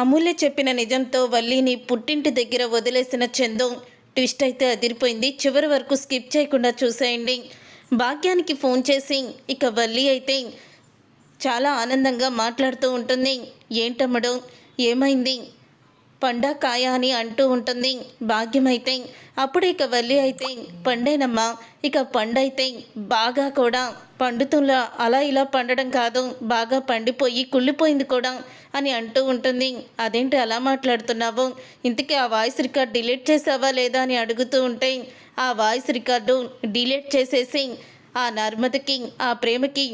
అమూల్య చెప్పిన నిజంతో వల్లిని పుట్టింటి దగ్గర వదిలేసిన చందు ట్విస్ట్ అయితే అదిరిపోయింది. చివరి వరకు స్కిప్ చేయకుండా చూసేయండి. భాగ్యానికి ఫోన్ చేసి ఇక వల్లి అయితే చాలా ఆనందంగా మాట్లాడుతూ ఉంటుంది. ఏంటమ్మడు ఏమైంది, పండా కాయ అని అంటూ ఉంటుంది భాగ్యమైతే. అప్పుడు ఇక వల్లి అయితే పండేనమ్మా, ఇక పండైతే బాగా కూడా పండుతులా అలా ఇలా పండడం కాదు, బాగా పండిపోయి కుళ్ళిపోయింది కూడా అని అంటూ ఉంటుంది. అదేంటి అలా మాట్లాడుతున్నావు, ఇంతకీ ఆ వాయిస్ రికార్డ్ డిలీట్ చేసావా లేదా అని అడుగుతూ ఉంటే, ఆ వాయిస్ రికార్డు డిలీట్ చేసేసి ఆ నర్మదకి ఆ ప్రేమకి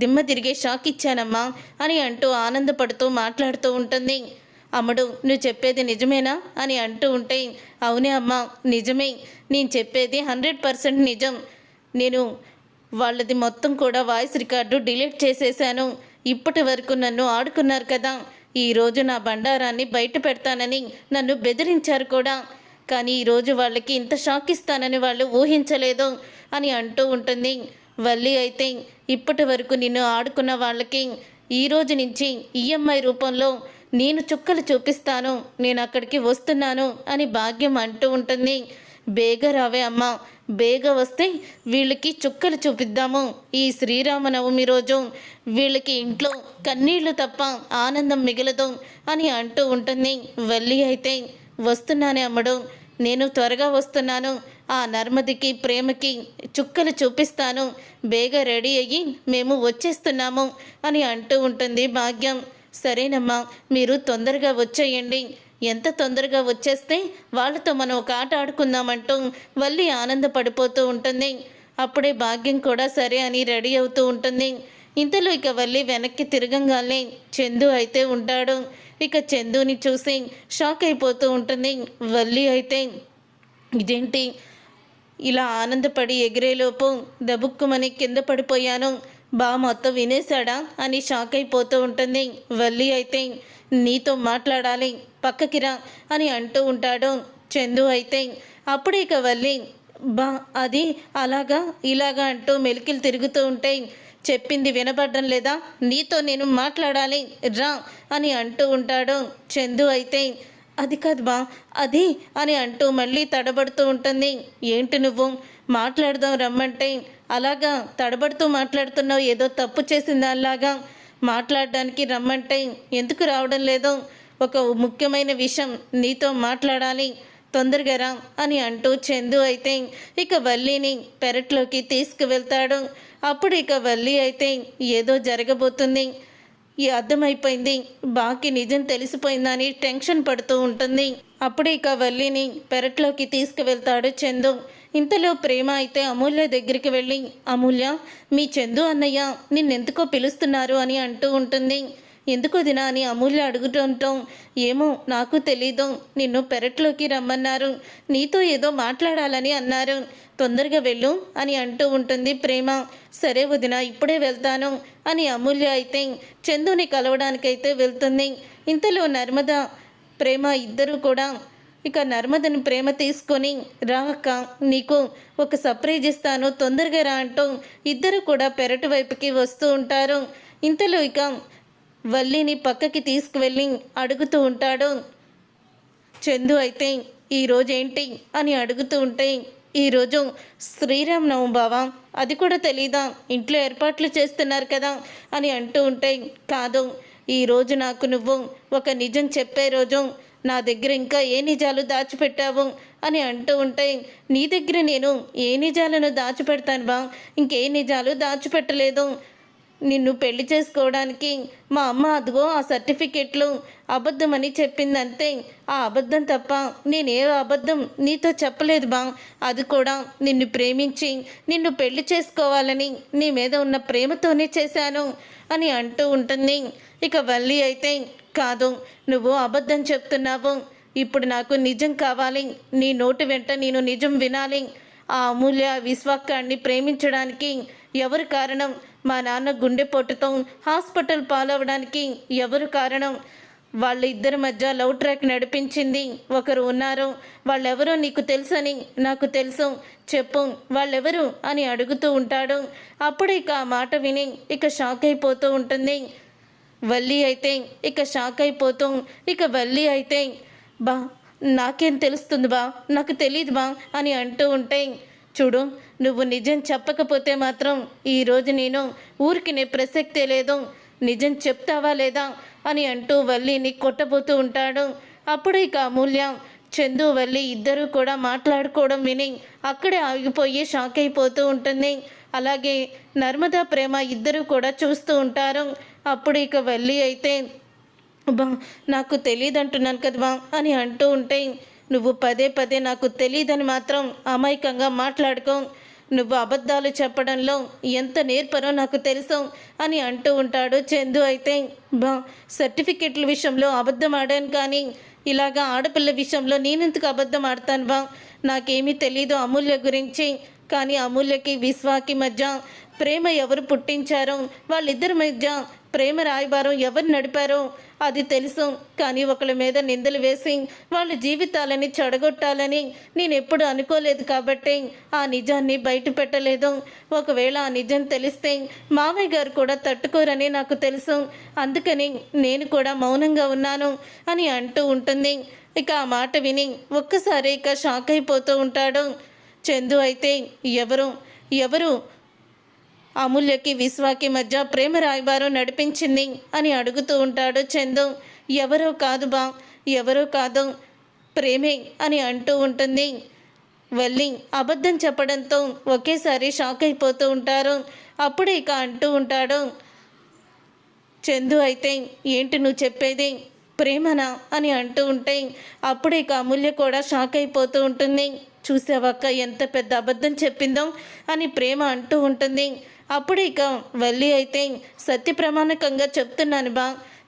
దిమ్మ తిరిగే షాక్ ఇచ్చానమ్మా అని అంటూ ఆనందపడుతూ మాట్లాడుతూ ఉంటుంది. అమ్మడు నువ్వు చెప్పేది నిజమేనా అని అంటూ ఉంటే, అవునే అమ్మ నిజమే, నేను చెప్పేది 100% నిజం. నేను వాళ్ళది మొత్తం కూడా వాయిస్ రికార్డు డిలీట్ చేసేసాను. ఇప్పటి వరకు నన్ను ఆడుకున్నారు కదా, ఈరోజు నా బండారాన్ని బయట పెడతానని నన్ను బెదిరించారు కూడా, కానీ ఈరోజు వాళ్ళకి ఇంత షాక్ ఇస్తానని వాళ్ళు ఊహించలేదు అని అంటూ ఉంటుంది. వల్లి అయితే ఇప్పటి వరకు నిన్ను ఆడుకున్న వాళ్ళకి ఈరోజు నుంచి ఈఎంఐ రూపంలో నేను చుక్కలు చూపిస్తాను, నేను అక్కడికి వస్తున్నాను అని భాగ్యం అంటూ ఉంటుంది. బేగ రావే అమ్మ, బేగ వస్తే వీళ్ళకి చుక్కలు చూపిద్దాము. ఈ శ్రీరామనవమి రోజు వీళ్ళకి ఇంట్లో కన్నీళ్లు తప్ప ఆనందం మిగలదు అని అంటూ ఉంటుంది. వల్లి అయితే వస్తున్నానే అమ్మడు, నేను త్వరగా వస్తున్నాను, ఆ నర్మదికి ప్రేమకి చుక్కలు చూపిస్తాను, బేగ రెడీ అయ్యి మేము వచ్చేస్తున్నాము అని అంటూ ఉంటుంది భాగ్యం. సరేనమ్మా, మీరు తొందరగా వచ్చేయండి, ఎంత తొందరగా వచ్చేస్తే వాళ్ళతో మనం ఒక ఆట ఆడుకుందామంటూ వల్లి ఆనందపడిపోతూ ఉంటుంది. అప్పుడే భాగ్యం కూడా సరే అని రెడీ అవుతూ ఉంటుంది. ఇంతలో ఇక వల్లి వెనక్కి తిరగంగానే చందు అయితే ఉంటాడు. ఇక చందుని చూసి షాక్ అయిపోతూ ఉంటుంది. వల్లి అయితే ఇదేంటి ఇలా ఆనందపడి ఎగిరేలోపు దబుక్కుమని కింద పడిపోయాను, మొత్తం వినేశాడా అని షాక్ అయిపోతూ ఉంటుంది. వల్లి అయితే నీతో మాట్లాడాలి, పక్కకి రా అని అంటూ ఉంటాడు. చందు అయితే అప్పుడే ఇక వల్లి అది అలాగా ఇలాగా అంటూ మెలికలు తిరుగుతూ ఉంటే, చెప్పింది వినపడడం లేదా, నీతో నేను మాట్లాడాలి రా అని అంటూ ఉంటాడు. చందు అయితే అది కాదు అది అని అంటూ మళ్ళీ తడబడుతూ ఉంటుంది. ఏంటి నువ్వు మాట్లాడదాం రమ్మంటే అలాగా తడబడుతూ మాట్లాడుతున్నావు, ఏదో తప్పు చేసింది అలాగా మాట్లాడడానికి రమ్మంటే ఎందుకు రావడం లేదో, ఒక ముఖ్యమైన విషయం నీతో మాట్లాడాలి, తొందరగా రా అని అంటూ చందు అయితే ఇక వల్లిని పెరట్లోకి తీసుకువెళ్తాడు. అప్పుడు ఇక వల్లి అయితే ఏదో జరగబోతుంది, అర్థమైపోయింది, బాకి నిజం తెలిసిపోయిందని టెన్షన్ పడుతూ ఉంటుంది. అప్పుడు ఇక వల్లిని పెరట్లోకి తీసుకువెళ్తాడు చందు. ఇంతలో ప్రేమ అయితే అమూల్య దగ్గరికి వెళ్ళి, అమూల్య మీ చందు అన్నయ్య నిన్నెందుకో పిలుస్తున్నారు అని అంటూ ఉంటుంది. ఎందుకు దినా అని అమూల్య అడుగుతుంటాం. ఏమో నాకు తెలీదు, నిన్ను పెరట్లోకి రమ్మన్నారు, నీతో ఏదో మాట్లాడాలని అన్నారు, తొందరగా వెళ్ళు అని అంటూ ఉంటుంది ప్రేమ. సరే వదిన ఇప్పుడే వెళ్తాను అని అమూల్య అయితే చందుని కలవడానికైతే వెళ్తుంది. ఇంతలో నర్మద ప్రేమ ఇద్దరు కూడా ఇక నర్మదని ప్రేమ తీసుకొని, రావక్క నీకు ఒక సర్ప్రైజ్ ఇస్తాను, తొందరగా రా అంటూ ఇద్దరు కూడా పెరటి వైపుకి వస్తూ ఉంటారు. ఇంతలో ఇక వల్లిని పక్కకి తీసుకువెళ్ళి అడుగుతూ ఉంటాడు. చందు అయితే ఈరోజేంటి అని అడుగుతూ ఉంటే, ఈరోజు శ్రీరామనవమి బావా, అది కూడా తెలీదా, ఇంట్లో ఏర్పాట్లు చేస్తున్నారు కదా అని అంటూ ఉంటే, కాదు ఈరోజు నాకు నువ్వు ఒక నిజం చెప్పే రోజు, నా దగ్గర ఇంకా ఏ నిజాలు దాచిపెట్టావు అని అంటూ ఉంటే, నీ దగ్గర నేను ఏ నిజాలను దాచిపెడతాను ఇంకే నిజాలు దాచిపెట్టలేదు, నిన్ను పెళ్లి చేసుకోవడానికి మా అమ్మ అదిగో ఆ సర్టిఫికెట్లు అబద్ధమని చెప్పిందంతే, ఆ అబద్ధం తప్ప నేనే అబద్ధం నీతో చెప్పలేదు అది కూడా నిన్ను ప్రేమించి నిన్ను పెళ్లి చేసుకోవాలని నీ మీద ఉన్న ప్రేమతోనే చేశాను అని అంటూ ఉంటుంది. ఇక వల్లి అయితే కాదు నువ్వు అబద్ధం చెప్తున్నావు, ఇప్పుడు నాకు నిజం కావాలి, నీ నోటి వెంట నేను నిజం వినాలి, ఆ అమూల్య విశ్వాకాన్ని ప్రేమించడానికి ఎవరు కారణం, మా నాన్న గుండెపోటుతో హాస్పిటల్ పాలవడానికి ఎవరు కారణం, వాళ్ళ ఇద్దరి మధ్య లవ్ ట్రాక్ నడిపించింది ఒకరు ఉన్నారు, వాళ్ళెవరో నీకు తెలుసని నాకు తెలుసు, చెప్పు వాళ్ళెవరు అని అడుగుతూ ఉంటాడు. అప్పుడు ఇక ఆ మాట విని ఇక షాక్ అయిపోతూ ఉంటుంది. వల్లి అయితే ఇక షాక్ అయిపోతూ ఇక వల్లి అయితే బా నాకేం తెలుస్తుంది బా, నాకు తెలియదు బా అని అంటూ ఉంటే, చూడు నువ్వు నిజం చెప్పకపోతే మాత్రం ఈరోజు నేను ఊరికినే ప్రసక్తే లేదు, నిజం చెప్తావా లేదా అని అంటూ వల్లిని కొట్టబోతూ ఉంటాడు. అప్పుడు ఇక అమూల్య చందు వల్లి ఇద్దరూ కూడా మాట్లాడుకోవడం విని అక్కడే ఆగిపోయి షాక్ అయిపోతూ ఉంటుంది. అలాగే నర్మదా ప్రేమ ఇద్దరూ కూడా చూస్తూ ఉంటారు. అప్పుడు ఇక వల్లి అయితే బా నాకు తెలియదంటున్నాను కదవా అని అంటూ ఉంటే, నువ్వు పదే పదే నాకు తెలియదని మాత్రం అమాయకంగా మాట్లాడుకో, నువ్వు అబద్ధాలు చెప్పడంలో ఎంత నేర్పరో నాకు తెలుసు అని అంటూ ఉంటాడు. చందు అయితే బా సర్టిఫికెట్ల విషయంలో అబద్ధం ఆడాను, కానీ ఇలాగా ఆడపిల్ల విషయంలో నేనెందుకు అబద్ధం ఆడతాను బా, నాకేమీ తెలీదు అమూల్య గురించి, కానీ అమూల్యకి విశ్వాకి మధ్య ప్రేమ ఎవరు పుట్టించారో, వాళ్ళిద్దరి మధ్య ప్రేమ రాయబారం ఎవరు నడిపారో అది తెలుసు, కానీ ఒకళ్ళ మీద నిందలు వేసి వాళ్ళ జీవితాలని చెడగొట్టాలని నేను ఎప్పుడు అనుకోలేదు, కాబట్టి ఆ నిజాన్ని బయట పెట్టలేదు. ఒకవేళ ఆ నిజం తెలిస్తే మామయ్య గారు కూడా తట్టుకోరని నాకు తెలుసు, అందుకని నేను కూడా మౌనంగా ఉన్నాను అని అంటూ ఉంటుంది. ఇక ఆ మాట విని ఒక్కసారి ఇక షాక్ అయిపోతూ ఉంటాడు. చందు అయితే ఎవరు ఎవరు అమూల్యకి విశ్వాకి మధ్య ప్రేమ రాయబారం నడిపించింది అని అడుగుతూ ఉంటాడు చందు. ఎవరో కాదు బా, ఎవరో కాదు, ప్రేమే అని అంటూ ఉంటుంది. వల్లి అబద్ధం చెప్పడంతో ఒకేసారి షాక్ అయిపోతూ ఉంటారు. అప్పుడు ఇక అంటూ ఉంటాడు చందు అయితే, ఏంటి నువ్వు చెప్పేది, ప్రేమనా అని అంటూ ఉంటే అప్పుడు ఇక అమూల్య కూడా షాక్ అయిపోతూ ఉంటుంది. చూసావక్క ఎంత పెద్ద అబద్ధం చెప్పిందో అని ప్రేమ అంటూ ఉంటుంది. అప్పుడు ఇక వల్లి అయితే సత్య ప్రమాణకంగా చెప్తున్నాను బా,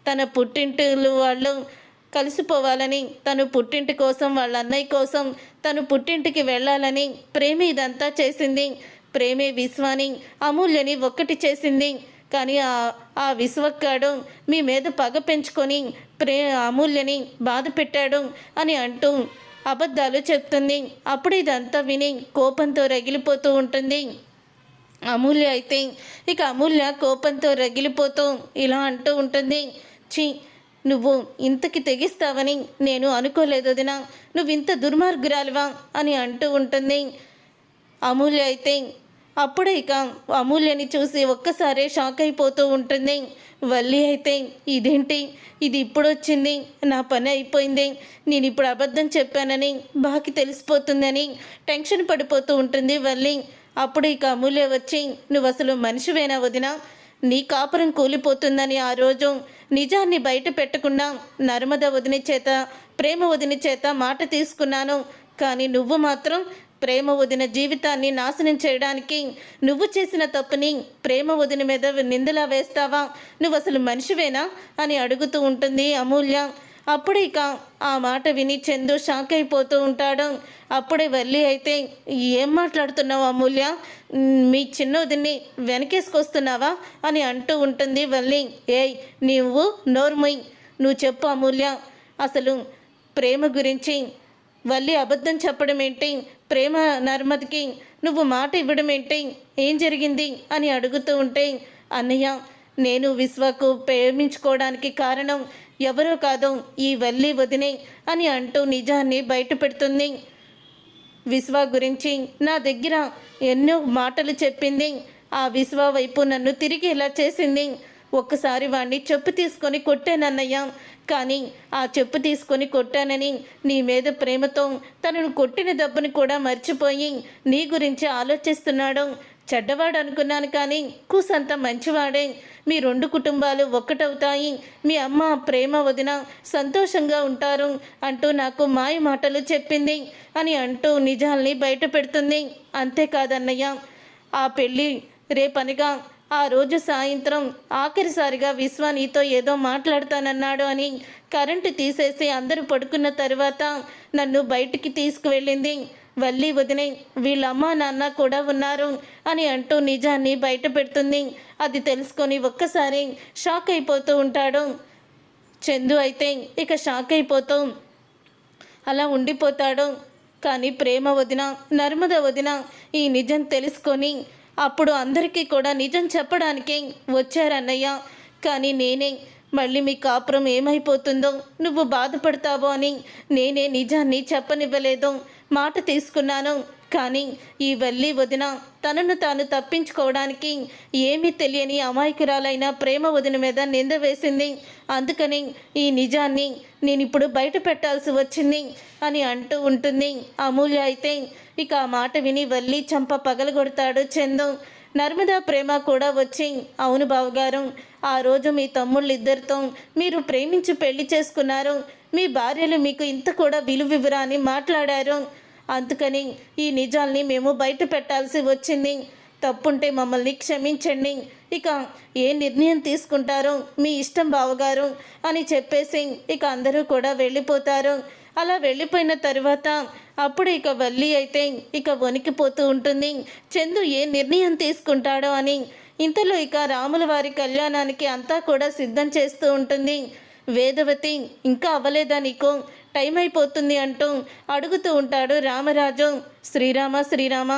తన పుట్టింటిలు వాళ్ళు కలిసిపోవాలని, తను పుట్టింటి కోసం వాళ్ళ అన్నయ్య కోసం తను పుట్టింటికి వెళ్ళాలని ప్రేమ ఇదంతా చేసింది. ప్రేమే విశ్వాని అమూల్యని ఒక్కటి చేసింది, కానీ ఆ విశ్వక్కాడు మీ మీద పగ పెంచుకొని అమూల్యని బాధ పెట్టాడు అని అంటూ అబద్ధాలు చెప్తుంది. అప్పుడు ఇదంతా విని కోపంతో రగిలిపోతూ ఉంటుంది అమూల్య అయితే. ఇక అమూల్య కోపంతో రగిలిపోతూ ఇలా అంటూ ఉంటుంది, ఛీ నువ్వు ఇంతకి తెగిస్తావని నేను అనుకోలేదు వదినా, నువ్వు ఇంత దుర్మార్గురాలివా అని అంటూ ఉంటుంది అమూల్య అయితే. అప్పుడు ఇక అమూల్యని చూసి ఒక్కసారే షాక్ అయిపోతూ ఉంటుంది. వల్లి అయితే ఇదేంటి, ఇది ఇప్పుడు వచ్చింది, నా పని అయిపోయింది, నేను ఇప్పుడు అబద్ధం చెప్పానని బాకి తెలిసిపోతుందని టెన్షన్ పడిపోతూ ఉంటుంది వల్లి. అప్పుడు ఇక అమూల్య వచ్చి, నువ్వు అసలు మనిషివేనా వదినా, నీ కాపురం కూలిపోతుందని ఆ రోజు నిజాన్ని బయట పెట్టకుండా నర్మద వదిన చేత ప్రేమ వదిన చేత మాట తీసుకున్నాను, కానీ నువ్వు మాత్రం ప్రేమ వదిన జీవితాన్ని నాశనం చేయడానికి నువ్వు చేసిన తప్పుని ప్రేమ వదిన మీద నిందలా వేస్తావా, నువ్వు అసలు మనిషివేనా అని అడుగుతూ ఉంటుంది అమూల్య. అప్పుడు ఇక ఆ మాట విని చందు షాక్ అయిపోతూ ఉంటాడు. అప్పుడే వల్లి అయితే, ఏం మాట్లాడుతున్నావు అమూల్య, మీ చిన్నోదిన్ని వెనకేసుకొస్తున్నావా అని అంటూ ఉంటుంది వల్లి. ఏయ్ నువ్వు నోర్మొయ్, నువ్వు చెప్పు అమూల్య, అసలు ప్రేమ గురించి వల్లి అబద్ధం చెప్పడం ఏంటి, ప్రేమ నర్మదికి నువ్వు మాట ఇవ్వడం ఏంటి, ఏం జరిగింది అని అడుగుతూ ఉంటే, అన్నయ్య నేను విశ్వకు ప్రేమించుకోవడానికి కారణం ఎవరో కాదు ఈ వల్లి వదినే అని అంటూ నిజాన్ని బయట పెడుతుంది. విశ్వ గురించి నా దగ్గర ఎన్నో మాటలు చెప్పింది, ఆ విశ్వ వైపు నన్ను తిరిగి ఇలా చేసింది. ఒక్కసారి వాడిని చెప్పు తీసుకొని కొట్టానన్నయ్య, కానీ ఆ చెప్పు తీసుకొని కొట్టానని నీ మీద ప్రేమతో తనను కొట్టిన దెబ్బని కూడా మర్చిపోయి నీ గురించి ఆలోచిస్తున్నాడు. చెడ్డవాడు అనుకున్నాను, కానీ కూసంత మంచివాడే. మీ రెండు కుటుంబాలు ఒక్కటవుతాయి, మీ అమ్మ ప్రేమ వదిన సంతోషంగా ఉంటారు అంటూ నాకు మాయ మాటలు చెప్పింది అని అంటూ నిజాల్ని బయట పెడుతుంది. అంతేకాదన్నయ్య, ఆ పెళ్ళి రేపనగా ఆ రోజు సాయంత్రం ఆఖరిసారిగా విశ్వ నీతో ఏదో మాట్లాడతానన్నాడు అని కరెంటు తీసేసి అందరూ పడుకున్న తర్వాత నన్ను బయటికి తీసుకువెళ్ళింది వల్లి వదినే, వీళ్ళ అమ్మ నాన్న కూడా ఉన్నారు అని అంటూ నిజాన్ని బయట పెడుతుంది. అది తెలుసుకొని ఒక్కసారి షాక్ అయిపోతూ ఉంటాడు చందు అయితే. ఇక షాక్ అయిపోతూ అలా ఉండిపోతాడు. కానీ ప్రేమ వదిన నర్మద వదిన ఈ నిజం తెలుసుకొని అప్పుడు అందరికీ కూడా నిజం చెప్పడానికి వచ్చారన్నయ్య, కానీ నేనే మళ్ళీ మీ కాపురం ఏమైపోతుందో, నువ్వు బాధపడతావో అని నేనే నిజాన్ని చెప్పనివ్వలేదు, మాట తీసుకున్నాను. కానీ ఈ వల్లి వదిన తనను తాను తప్పించుకోవడానికి ఏమీ తెలియని అమాయకురాలైన ప్రేమ వదిన మీద నింద వేసింది. అందుకని ఈ నిజాన్ని నేను ఇప్పుడు బయట పెట్టాల్సి వచ్చింది అని అంటూ ఉంటుంది అమూల్య. అయితే ఇక ఆ మాట విని వల్లి చంప పగలగొడతాడు చందు. నర్మదా ప్రేమ కూడా వచ్చి, అవును బావగారు, ఆ రోజు మీ తమ్ముళ్ళిద్దరితో మీరు ప్రేమించి పెళ్లి చేసుకున్నారు, మీ భార్యలు మీకు ఇంత కూడా విలువివ్వరా అని మాట్లాడారు. అందుకని ఈ నిజాల్ని మేము బయట పెట్టాల్సి వచ్చింది. తప్పుంటే మమ్మల్ని క్షమించండి. ఇక ఏ నిర్ణయం తీసుకుంటారో మీ ఇష్టం బావగారు అని చెప్పేసి ఇక అందరూ కూడా వెళ్ళిపోతారు. అలా వెళ్ళిపోయిన తర్వాత అప్పుడు ఇక వల్లి అయితే ఇక వణికిపోతూ ఉంటుంది, చందు ఏ నిర్ణయం తీసుకుంటాడో అని. ఇంతలో ఇక రాముల వారి కళ్యాణానికి అంతా కూడా సిద్ధం చేస్తూ ఉంటుంది. వేదవతి, ఇంకా అవ్వలేదా నీకు, టైం అయిపోతుంది అంటూ అడుగుతూ ఉంటాడు రామరాజు. శ్రీరామ శ్రీరామ,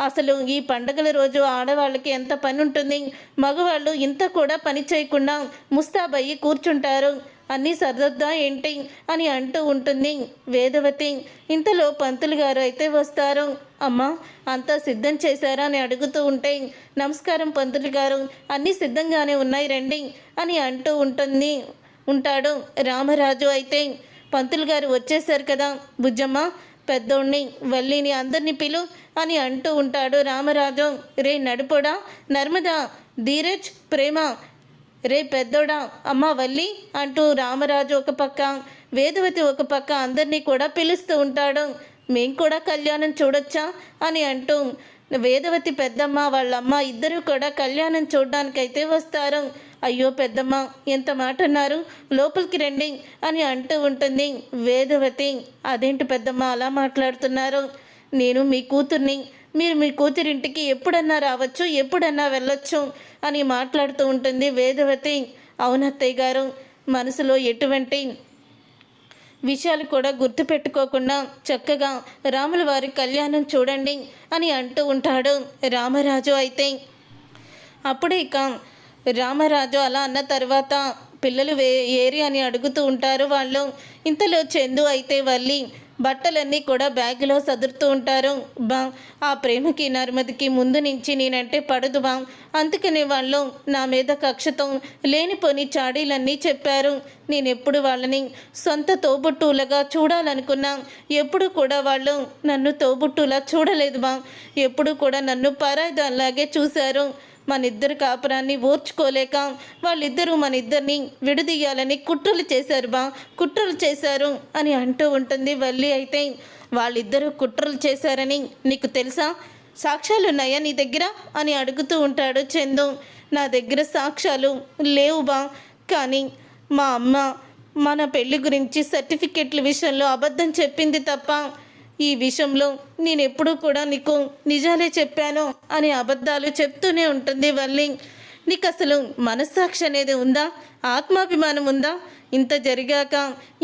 అసలు ఈ పండగల రోజు ఆడవాళ్ళకి ఎంత పని ఉంటుంది, మగవాళ్ళు ఇంత కూడా పని చేయకుండా ముస్తాబయ్యి కూర్చుంటారు, అన్నీ సర్దద్దా ఏంటి అని అంటూ ఉంటుంది వేదవతి. ఇంతలో పంతులు గారు అయితే వస్తారు. అమ్మా, అంతా సిద్ధం చేశారా అని అడుగుతూ ఉంటే, నమస్కారం పంతులు గారు, అన్నీ సిద్ధంగానే ఉన్నాయి రండి అని అంటూ ఉంటాడు రామరాజు. అయితే పంతులు గారు వచ్చేసారు కదా బుజ్జమ్మ, పెద్దోడిని వల్లిని అందరినీ పిలు అని అంటూ ఉంటాడు రామరాజు. రే నడుపోడా, నర్మదా, ధీరజ్, ప్రేమ, రే పెద్దోడా, అమ్మ వల్లి అంటూ రామరాజు ఒక పక్క, వేదవతి ఒక పక్క అందరినీ కూడా పిలుస్తూ ఉంటాడు. మేం కూడా కళ్యాణం చూడొచ్చా అని అంటూ వేదవతి పెద్దమ్మ వాళ్ళమ్మ ఇద్దరూ కూడా కళ్యాణం చూడడానికైతే వస్తారు. అయ్యో పెద్దమ్మ, ఎంత మాట అన్నారు, లోపలికి రండి అని అంటూ ఉంటుంది వేదవతి. అదేంటి పెద్దమ్మ అలా మాట్లాడుతున్నారు, నేను మీ కూతుర్ని, మీరు మీ కూతురింటికి ఎప్పుడన్నా రావచ్చు, ఎప్పుడన్నా వెళ్ళొచ్చు అని మాట్లాడుతూ ఉంటుంది వేదవతి. అవునత్తయ్య గారు, మనసులో ఎటువంటి విషయాలు కూడా గుర్తుపెట్టుకోకుండా చక్కగా రాముల వారి కళ్యాణం చూడండి అని అంటూ ఉంటాడు రామరాజు. అయితే అప్పుడే ఇక రామరాజు అలా అన్న తర్వాత పిల్లలు ఏరి అని అడుగుతూ ఉంటారు వాళ్ళు. ఇంతలో చందు అయితే వల్లి బట్టలన్నీ కూడా బ్యాగులో సదురుతూ ఉంటారు. బా, ఆ ప్రేమకి నర్మదికి ముందు నుంచి నేనంటే పడదు బా, అందుకనే వాళ్ళు నా మీద కక్షతో లేనిపోని చాడీలన్నీ చెప్పారు. నేను ఎప్పుడు వాళ్ళని సొంత తోబుట్టువులుగా చూడాలనుకున్నా, ఎప్పుడు కూడా వాళ్ళు నన్ను తోబుట్టులా చూడలేదు బా, ఎప్పుడు కూడా నన్ను పరాయిదానిలాగే చూశారు. మన ఇద్దరు కాపురాన్ని ఓర్చుకోలేక వాళ్ళిద్దరూ మన ఇద్దరిని విడదీయాలని కుట్రలు చేశారు బా, కుట్రలు చేశారు అని అంటూ ఉంటుంది వల్లి. అయితే వాళ్ళిద్దరూ కుట్రలు చేశారని నీకు తెలుసా, సాక్ష్యాలు ఉన్నాయా నీ దగ్గర అని అడుగుతూ ఉంటాడు చందు. నా దగ్గర సాక్ష్యాలు లేవు బా, కానీ మా అమ్మ మన పెళ్లి గురించి సర్టిఫికెట్ల విషయంలో అబద్ధం చెప్పింది తప్ప ఈ విషయంలో నేను ఎప్పుడూ కూడా నీకు నిజాలే చెప్పాను అని అబద్ధాలు చెప్తూనే ఉంటుంది వల్లి. నీకు అసలు మనస్సాక్షి అనేది ఉందా, ఆత్మాభిమానం ఉందా, ఇంత జరిగాక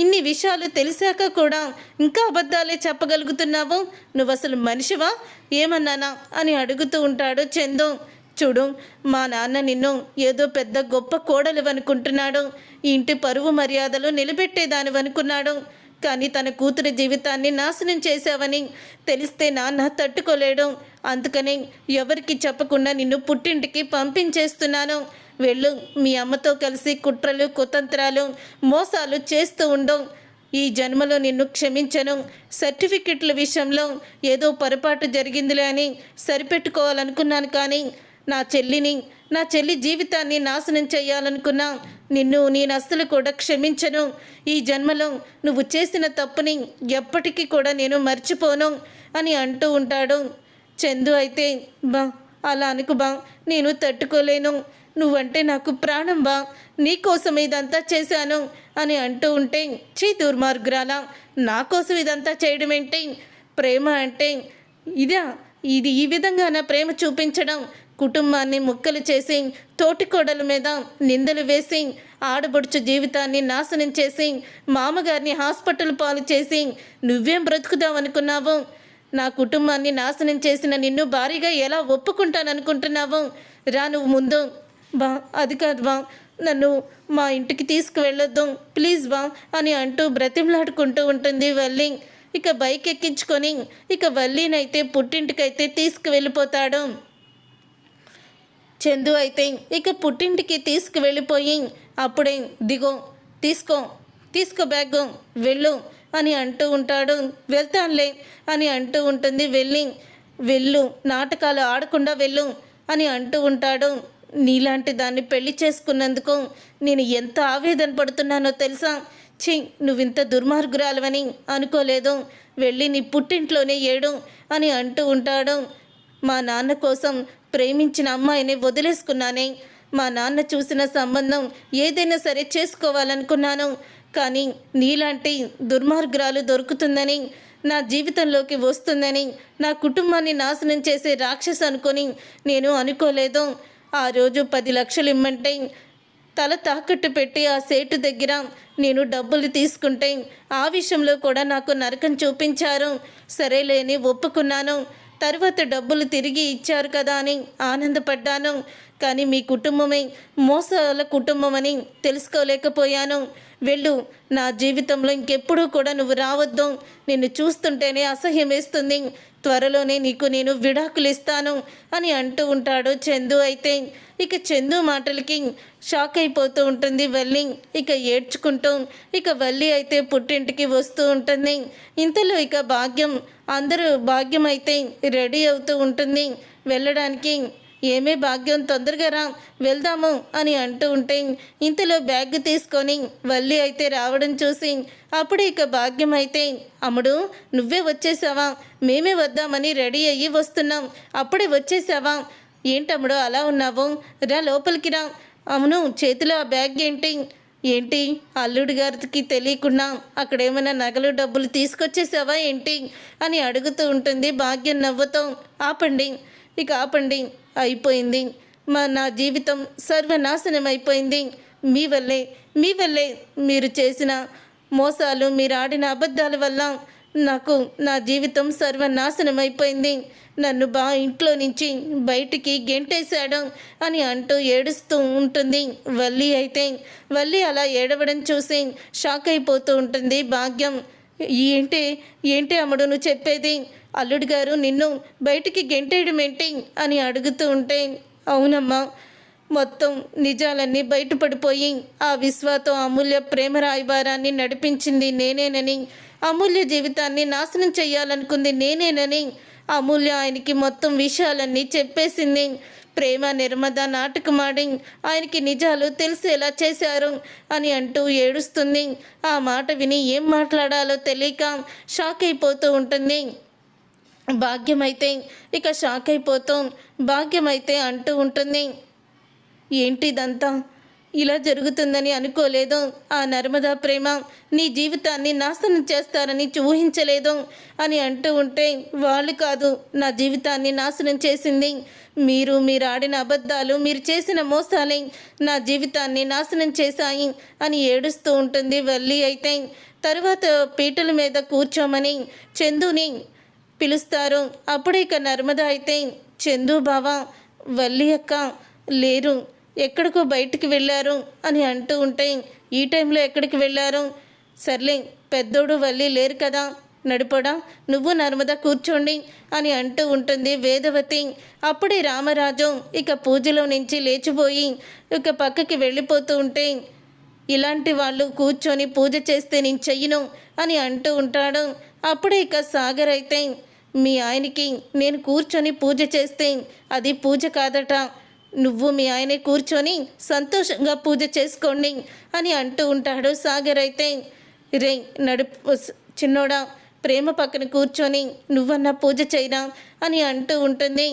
ఇన్ని విషయాలు తెలిసాక కూడా ఇంకా అబద్ధాలే చెప్పగలుగుతున్నావు, నువ్వు అసలు మనిషివా ఏమన్నానా అని అడుగుతూ ఉంటాడు చందు. చూడు, మా నాన్న నిన్ను ఏదో పెద్ద గొప్ప కోడలు అనుకుంటున్నాడు, ఈ ఇంటి పరువు మర్యాదలు నిలబెట్టేదాని అనుకున్నాడు, కానీ తన కూతురి జీవితాన్ని నాశనం చేశావని తెలిస్తే నాన్న తట్టుకోలేడు, అందుకని ఎవరికి చెప్పకుండా నిన్ను పుట్టింటికి పంపించేస్తున్నాను. వెళ్ళు, మీ అమ్మతో కలిసి కుట్రలు కుతంత్రాలు మోసాలు చేస్తూ ఉండవు, ఈ జన్మలో నిన్ను క్షమించను. సర్టిఫికెట్ల విషయంలో ఏదో పొరపాటు జరిగిందిలే అని సరిపెట్టుకోవాలనుకున్నాను, కానీ నా చెల్లి జీవితాన్ని నాశనం చేయాలనుకున్నా నిన్ను నేను అస్సలు కూడా క్షమించను. ఈ జన్మలో నువ్వు చేసిన తప్పుని ఎప్పటికీ కూడా నేను మర్చిపోను అని అంటూ ఉంటాడు చందు. అయితే బా, అలా అనుకు బా, నేను తట్టుకోలేను, నువ్వంటే నాకు ప్రాణం బా, నీకోసం ఇదంతా చేశాను అని అంటూ ఉంటే, చీ దుర్మార్గురాలా, నా కోసం ఇదంతా చేయడం ఏంటి, ప్రేమ అంటే ఇది ఈ విధంగా నా ప్రేమ చూపించడం, కుటుంబాన్ని ముక్కలు చేసి తోటికోడల మీద నిందలు వేసి ఆడబడుచు జీవితాన్ని నాశనం చేసి మామగారిని హాస్పిటల్ పాలు చేసి నువ్వేం బ్రతుకుదామనుకున్నావు, నా కుటుంబాన్ని నాశనం చేసిన నిన్ను భారీగా ఎలా ఒప్పుకుంటాననుకుంటున్నావు, రా నువ్వు ముందు బా. అది కాదు బా, నన్ను మా ఇంటికి తీసుకువెళ్ళొద్దు ప్లీజ్ బా అని అంటూ బ్రతిమలాడుకుంటూ ఉంటుంది వల్లి. ఇక బైక్ ఎక్కించుకొని ఇక వల్లినైతే పుట్టింటికైతే తీసుకువెళ్ళిపోతాడు. చందు అయితే ఇక పుట్టింటికి తీసుకువెళ్ళిపోయి అప్పుడే దిగో తీసుకో తీసుకో బ్యాగు వెళ్ళు అని అంటూ ఉంటాడు. వెళ్తానులే అని అంటూ ఉంటుంది వెళ్ళు నాటకాలు ఆడకుండా వెళ్ళు అని అంటూ ఉంటాడు. నీలాంటి దాన్ని పెళ్లి చేసుకున్నందుకు నేను ఎంత ఆవేదన పడుతున్నానో తెలుసా. ఛీ నువ్వింత దుర్మార్గురాలవని అనుకోలేదు. వెళ్ళి నీ పుట్టింట్లోనే ఏడు అని అంటూ ఉంటాడు. మా నాన్న కోసం ప్రేమించిన అమ్మాయిని వదిలేసుకున్నానే. మా నాన్న చూసిన సంబంధం ఏదైనా సరే చేసుకోవాలనుకున్నాను. కానీ నీలాంటి దుర్మార్గురాలు దొరుకుతుందని, నా జీవితంలోకి వస్తుందని, నా కుటుంబాన్ని నాశనం చేసే రాక్షస అనుకొని నేను అనుకోలేదు. ఆ రోజు 10 లక్షలు ఇమ్మంటే తల తాకట్టు పెట్టి ఆ సేటు దగ్గర నేను డబ్బులు తీసుకుంటే ఆ విషయంలో కూడా నాకు నరకం చూపించారు. సరేలేని ఒప్పుకున్నాను. తర్వాత డబ్బులు తిరిగి ఇచ్చారు కదా అని ఆనందపడ్డాను. కానీ మీ కుటుంబమే మోసాల కుటుంబం అని తెలుసుకోలేకపోయాను. వెళ్ళు, నా జీవితంలో ఇంకెప్పుడూ కూడా నువ్వు రావద్దు. నిన్ను చూస్తుంటేనే అసహ్యం వేస్తుంది. త్వరలోనే నీకు నేను విడాకులు ఇస్తాను అని అంటూ ఉంటాడు చందు. అయితే ఇక చందు మాటలకి షాక్ అయిపోతూ ఉంటుంది వల్లి. ఇక ఏడ్చుకుంటూ ఇక వల్లి అయితే పుట్టింటికి వస్తూ ఉంటుంది. ఇంతలో ఇక భాగ్యం అయితే రెడీ అవుతూ ఉంటుంది వెళ్ళడానికి. ఏమే భాగ్యం తొందరగా రా వెళ్దాము అని అంటూ ఉంటే ఇంతలో బ్యాగ్ తీసుకొని వల్లి అయితే రావడం చూసి అప్పుడు ఇక భాగ్యం అయితే అమ్ముడు నువ్వే వచ్చేసావా, మేమే వద్దామని రెడీ అయ్యి వస్తున్నాం, అప్పుడే వచ్చేసావా, ఏంటమ్ముడు అలా ఉన్నావు, రా లోపలికి రా. అవును చేతిలో ఆ బ్యాగ్ ఏంటి అల్లుడి గారికి తెలియకుండా అక్కడేమైనా నగలు డబ్బులు తీసుకొచ్చేసావా ఏంటి అని అడుగుతూ ఉంటుంది భాగ్యం నవ్వుతూ. ఆపండి అయిపోయింది, నా జీవితం సర్వనాశనం అయిపోయింది. మీ వల్లే మీరు చేసిన మోసాలు, మీరు ఆడిన అబద్ధాల వల్ల నా జీవితం సర్వనాశనం అయిపోయింది. నన్ను ఇంట్లో నుంచి బయటికి గెంటేశాడు అని అంటూ ఏడుస్తూ ఉంటుంది వల్లి అలా ఏడవడం చూసి షాక్ అయిపోతూ ఉంటుంది భాగ్యం. ఏంటి అమ్ముడు నువ్వు చెప్పేది, అల్లుడు గారు నిన్ను బయటికి గెంటేయడం ఏంటి అని అడుగుతూ ఉంటే అవునమ్మా, మొత్తం నిజాలన్నీ బయటపడిపోయి ఆ విశ్వాతో అమూల్య ప్రేమ రాయబారాన్ని నడిపించింది నేనేనని, అమూల్య జీవితాన్ని నాశనం చేయాలనుకుంది నేనేనని అమూల్య ఆయనకి మొత్తం విషయాలన్నీ చెప్పేసింది. ప్రేమ నిర్మద నాటకమాడి ఆయనకి నిజాలు తెలిసేలా చేశారు అని అంటూ ఏడుస్తుంది. ఆ మాట విని ఏం మాట్లాడాలో తెలియక షాక్ అయిపోతూ ఉంటుంది భాగ్యమైతే. ఇక షాక్ అయిపోతూ భాగ్యమైతే అంటూ ఉంటుంది, ఏంటిదంతా ఇలా జరుగుతుందని అనుకోలేదు. ఆ నర్మదా ప్రేమ నీ జీవితాన్ని నాశనం చేస్తారని ఊహించలేదు అని అంటూ ఉంటే వాళ్ళు కాదు నా జీవితాన్ని నాశనం చేసింది, మీరు ఆడిన అబద్ధాలు, మీరు చేసిన మోసాలే నా జీవితాన్ని నాశనం చేశాయి అని ఏడుస్తూ ఉంటుంది వల్లి. అయితే తర్వాత పీటల మీద కూర్చోమని చందుని పిలుస్తారు. అప్పుడే ఇక నర్మద అయితే చందు బావా వల్లి అక్క లేరు, ఎక్కడికో బయటికి వెళ్ళారు అని అంటూ ఉంటే ఈ టైంలో ఎక్కడికి వెళ్ళారు, సర్లే పెద్దోడు వల్లి లేరు కదా, నడిపోడా నువ్వు నర్మద కూర్చోండి అని అంటూ ఉంటుంది వేదవతి. అప్పుడే రామరాజు ఇక పూజలో నుంచి లేచిపోయి ఇక పక్కకి వెళ్ళిపోతూ ఉంటే ఇలాంటి వాళ్ళు కూర్చొని పూజ చేస్తే నేను చెయ్యను అని అంటూ ఉంటాడు. అప్పుడే ఇక సాగర్ అయితే మీ ఆయనకి నేను కూర్చొని పూజ చేస్తే అది పూజ కాదట, నువ్వు మీ ఆయనే కూర్చొని సంతోషంగా పూజ చేసుకోండి అని అంటూ ఉంటాడు సాగర్. అయితే రే చిన్నోడా ప్రేమ పక్కన కూర్చొని నువ్వన్నా పూజ చేయరా అని అంటూ ఉంటుంది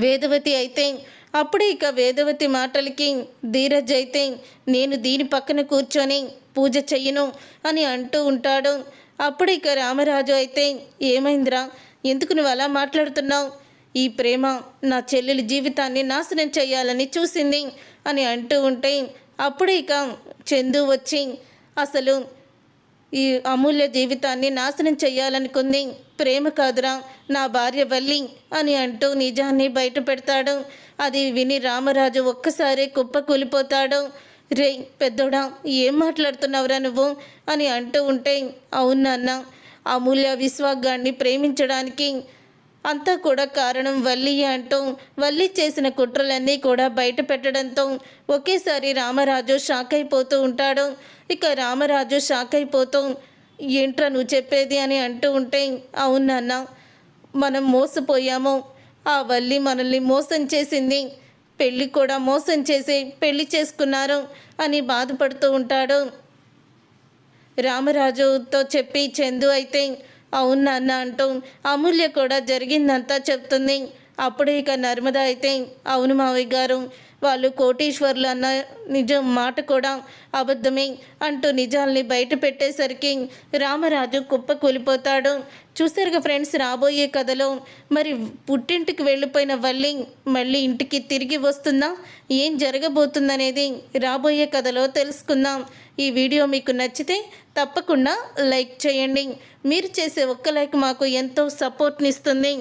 వేదవతి. అయితే అప్పుడే ఇక వేదవతి మాటలకి ధీరజ్ అయితే నేను దీని పక్కన కూర్చొని పూజ చెయ్యను అని అంటూ ఉంటాడు. అప్పుడు ఇక రామరాజు అయితే ఏమైందిరా, ఎందుకు నువ్వు అలా మాట్లాడుతున్నావు, ఈ ప్రేమ నా చెల్లెలి జీవితాన్ని నాశనం చేయాలని చూసింది అని అంటూ ఉంటే అప్పుడు ఇక చందు వచ్చి అసలు ఈ అమూల్య జీవితాన్ని నాశనం చేయాలనుకుంది. ప్రేమ కాదురా నా భార్య వల్లి అని అంటూ నిజాన్ని బయట పెడతాడు. అది విని రామరాజు ఒక్కసారి కుప్పకూలిపోతాడు. రే పెద్దోడా, ఏం మాట్లాడుతున్నావురా నువ్వు అని అంటూ ఉంటే, అవును నాన్న, అమూల్య విశ్వాగాన్ని ప్రేమించడానికి అంతా కూడా కారణం వల్లి అంటూ వల్లి చేసిన కుట్రలన్నీ కూడా బయట పెట్టడంతో ఒకేసారి రామరాజు షాక్ అయిపోతూ ఉంటాడు. ఇక రామరాజు షాక్ అయిపోతూ, ఏంట్రా నువ్వు చెప్పేది అని అంటూ ఉంటే, అవును నాన్న, మనం మోసపోయాము. ఆ వల్లి మనల్ని మోసం చేసింది. పెళ్ళి కూడా మోసం చేసి పెళ్లి చేసుకున్నారు అని బాధపడుతూ ఉంటాడు. రామరాజుతో చెప్పి చందు అయితే, అవును నాన్న అంటూ అమూల్య కూడా జరిగిందంతా చెప్తుంది. అప్పుడు ఇక నర్మద అయితే, అవును మావయ్య గారు, వాళ్ళు కోటీశ్వర్లు అన్న నిజం మాట కూడా అబద్ధమే అంటూ నిజాల్ని బయట పెట్టేసరికి రామరాజు కుప్ప కూలిపోతాడు. చూసారుగా ఫ్రెండ్స్, రాబోయే కథలో మరి పుట్టింటికి వెళ్ళిపోయిన వల్లి మళ్ళీ ఇంటికి తిరిగి వస్తుందా, ఏం జరగబోతుందనేది రాబోయే కథలో తెలుసుకుందాం. ఈ వీడియో మీకు నచ్చితే తప్పకుండా లైక్ చేయండి. మీరు చేసే ఒక్క లైక్ మాకు ఎంతో సపోర్ట్ని ఇస్తుంది.